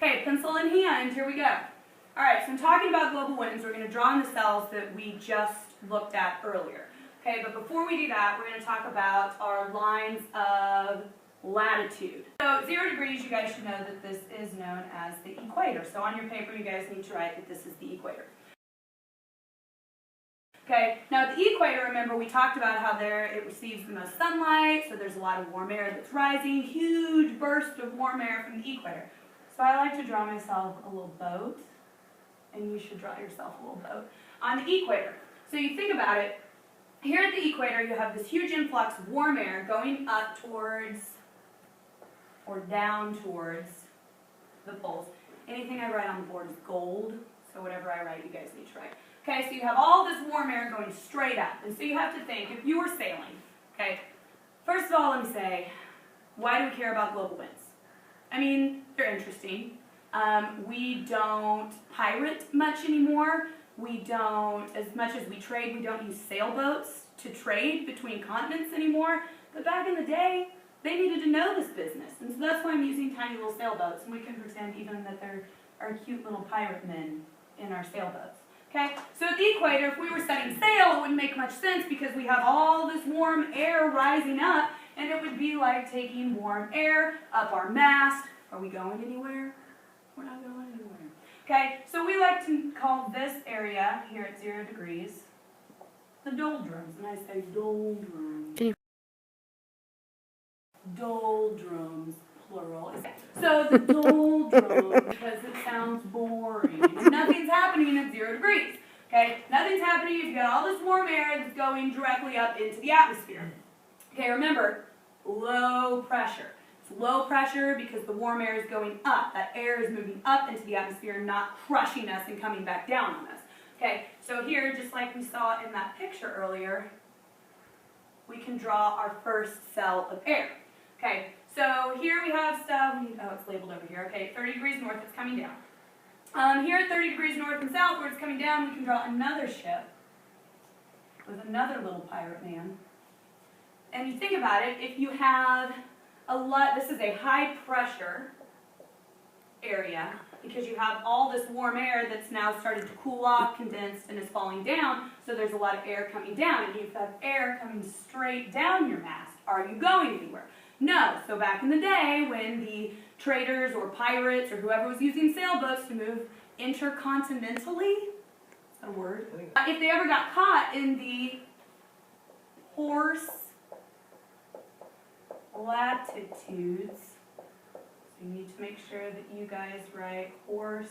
Okay, pencil in hand, here we go. All right, so I'm talking about global winds. We're going to draw in the cells that we just looked at earlier. Okay, but before we do that, we're going to talk about our lines of latitude. So 0 degrees, you guys should know that this is known as the equator. So on your paper, you guys need to write that this is the equator. Okay, now at the equator, remember we talked about how there it receives the most sunlight, so there's a lot of warm air that's rising, huge burst of warm air from the equator. So I like to draw myself a little boat, and you should draw yourself a little boat on the equator. So you think about it, here at the equator you have this huge influx of warm air going up towards or down towards the poles. Anything I write on the board is gold, so whatever I write you guys need to write. Okay, so you have all this warm air going straight up, and so you have to think, if you were sailing, okay, first of all let me say, why do we care about global winds? I mean, they're interesting. We don't pirate much anymore. We don't, as much as we trade, we don't use sailboats to trade between continents anymore. But back in the day, they needed to know this business. And so that's why I'm using tiny little sailboats. And we can pretend even that there are cute little pirate men in our sailboats. Okay, so at the equator, if we were setting sail, it wouldn't make much sense because we have all this warm air rising up, and it would be like taking warm air up our mast. Are we going anywhere? We're not going anywhere. Okay, so we like to call this area here at 0 degrees the doldrums, and I say doldrums. Doldrums, plural. So the doldrums, because it sounds boring. Nothing's happening at 0 degrees. Okay, nothing's happening. You've got all this warm air that's going directly up into the atmosphere. Okay, remember, low pressure. It's low pressure because the warm air is going up. That air is moving up into the atmosphere, not crushing us and coming back down on us. Okay, so here, just like we saw in that picture earlier, we can draw our first cell of air. Okay, so here we have stuff, oh, it's labeled over here. Okay, 30 degrees north, it's coming down. Here at 30 degrees north and south, where it's coming down, we can draw another ship with another little pirate man. And you think about it, if you have this is a high pressure area because you have all this warm air that's now started to cool off, condensed, and is falling down, so there's a lot of air coming down, and you have air coming straight down your mast. Are you going anywhere? No. So back in the day when the traders or pirates or whoever was using sailboats to move intercontinentally, is that a word? If they ever got caught in the horse latitudes, so you need to make sure that you guys write horse,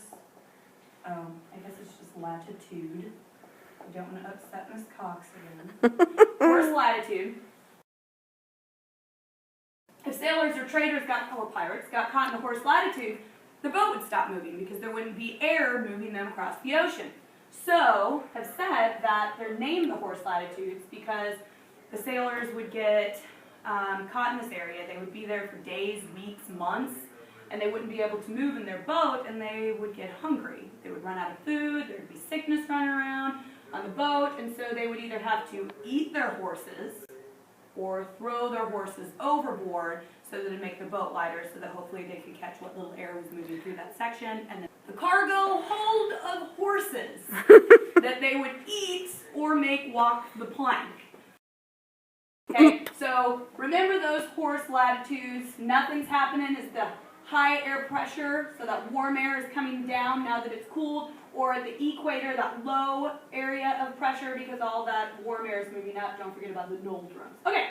I guess it's just latitude. I don't want to upset Miss Cox again. Horse latitude. If sailors or traders or pirates got caught in the horse latitude, the boat would stop moving because there wouldn't be air moving them across the ocean. So, have said that they're named the horse latitudes because the sailors would get caught in this area. They would be there for days, weeks, months, and they wouldn't be able to move in their boat, and they would get hungry. They would run out of food, there would be sickness running around on the boat, and so they would either have to eat their horses or throw their horses overboard so that it would make their boat lighter so that hopefully they could catch what little air was moving through that section. And then the cargo hold of horses that they would eat or make walk the plank. Okay, so remember those horse latitudes. Nothing's happening. It's the high air pressure, so that warm air is coming down now that it's cooled, or the equator, that low area of pressure because all that warm air is moving up. Don't forget about the doldrums. Okay,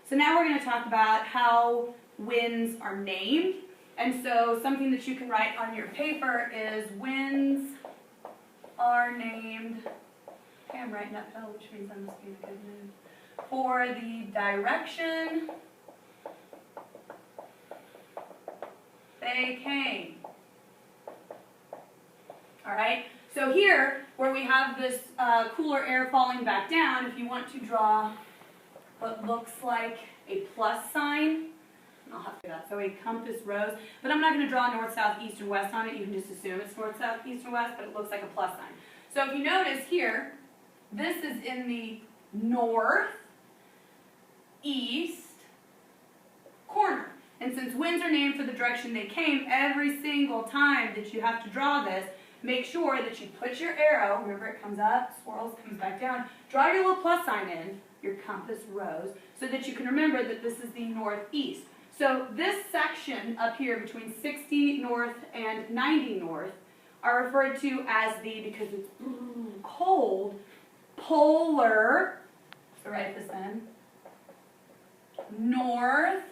so now we're going to talk about how winds are named. And so something that you can write on your paper is winds are named. Okay, I'm writing uphill, which means I must be in a good mood. For the direction they came. Alright, so here, where we have this cooler air falling back down, if you want to draw what looks like a plus sign, I'll have to do that, so a compass rose, but I'm not going to draw north, south, east, and west on it. You can just assume it's north, south, east, and west, but it looks like a plus sign. So if you notice here, this is in the north, east corner. And so since winds are named for the direction they came, every single time that you have to draw this, make sure that you put your arrow, remember it comes up, swirls, comes back down, draw your little plus sign in, your compass rose, so that you can remember that this is the northeast. So this section up here between 60 north and 90 north are referred to as the, because it's cold, polar, so write this in, north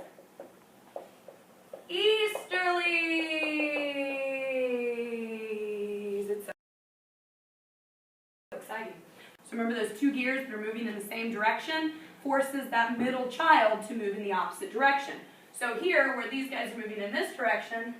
easterlies. It's so exciting. So remember those two gears that are moving in the same direction forces that middle child to move in the opposite direction. So here, where these guys are moving in this direction,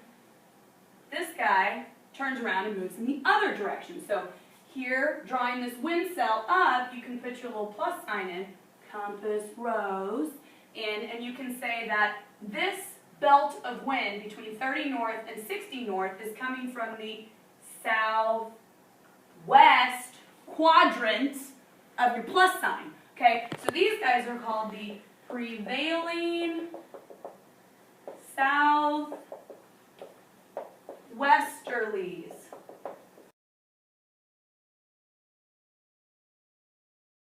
this guy turns around and moves in the other direction. So here, drawing this wind cell up, you can put your little plus sign in, compass rose, and you can say that this belt of wind between 30 north and 60 north is coming from the southwest quadrant of your plus sign. Okay, so these guys are called the prevailing southwesterlies.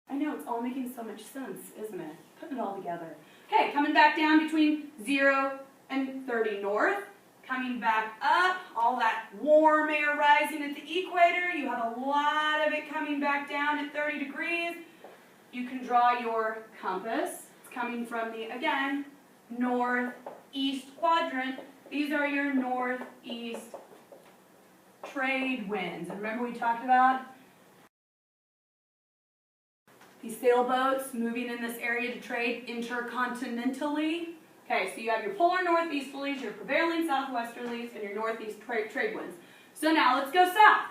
I know, it's all making so much sense, isn't it? Putting it all together. Okay, coming back down between 0 and 30 north, coming back up, all that warm air rising at the equator. You have a lot of it coming back down at 30 degrees. You can draw your compass. It's coming from the, again, northeast quadrant. These are your northeast trade winds. And remember we talked about these sailboats moving in this area to trade intercontinentally. Okay, so you have your polar northeasterlies, your prevailing southwesterlies, and your northeast trade winds. So now let's go south.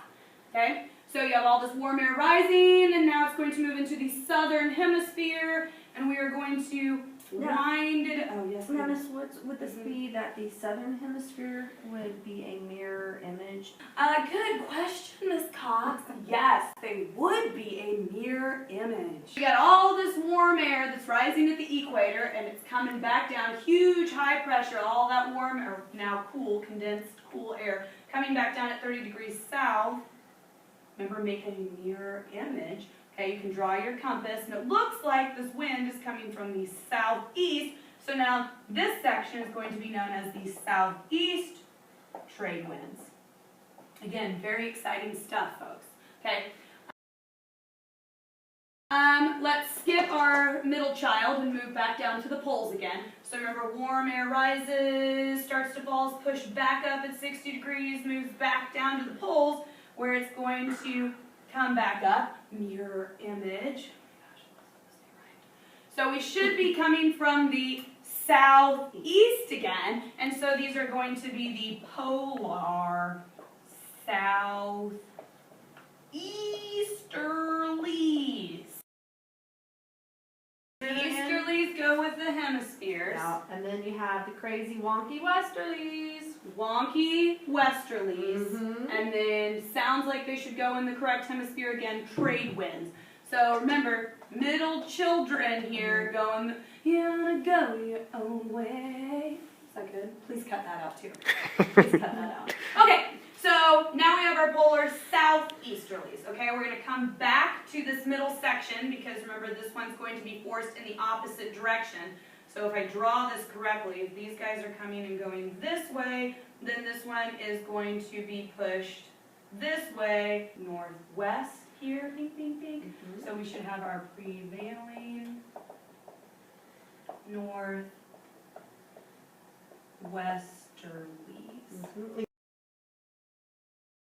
Okay, so you have all this warm air rising, and now it's going to move into the southern hemisphere, and we are going to wind it. Oh yes. Now, Miss Woods, would this be that the southern hemisphere would be a mirror image? Good question, Miss Cox. Yes, they would be a mirror image. You got all this warm air that's rising at the equator, and it's coming back down. Huge high pressure, all that warm, or now cool, condensed, cool air coming back down at 30 degrees south. Remember, make a mirror image. Okay, you can draw your compass, and it looks like this wind is coming from the southeast. So now this section is going to be known as the southeast trade winds. Again, very exciting stuff, folks. Okay. Let's skip our middle child and move back down to the poles again. So remember, warm air rises, starts to fall, is pushed back up at 60 degrees, moves back down to the poles, where it's going to come back up, mirror image. So we should be coming from the southeast again, and so these are going to be the polar southeasterlies. The easterlies go with the hemispheres. Yeah, and then you have the crazy wonky westerlies. Wonky westerlies, and then sounds like they should go in the correct hemisphere again, trade winds. So remember, middle children here going, you wanna go your own way. Is that good? Please cut that out too. Please cut that out. Okay, so now we have our polar southeasterlies. Okay, we're gonna come back to this middle section because remember this one's going to be forced in the opposite direction. So if I draw this correctly, if these guys are coming and going this way, then this one is going to be pushed this way, northwest here, bing, bing, bing. So we should have our prevailing northwesterlies.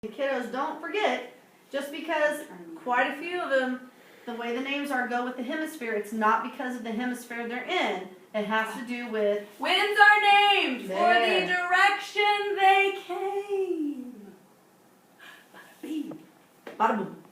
Kiddos, don't forget, just because quite a few of them, the way the names are go with the hemisphere, it's not because of the hemisphere they're in. It has to do with winds are named for the direction they came. Bada bing. Bada boom.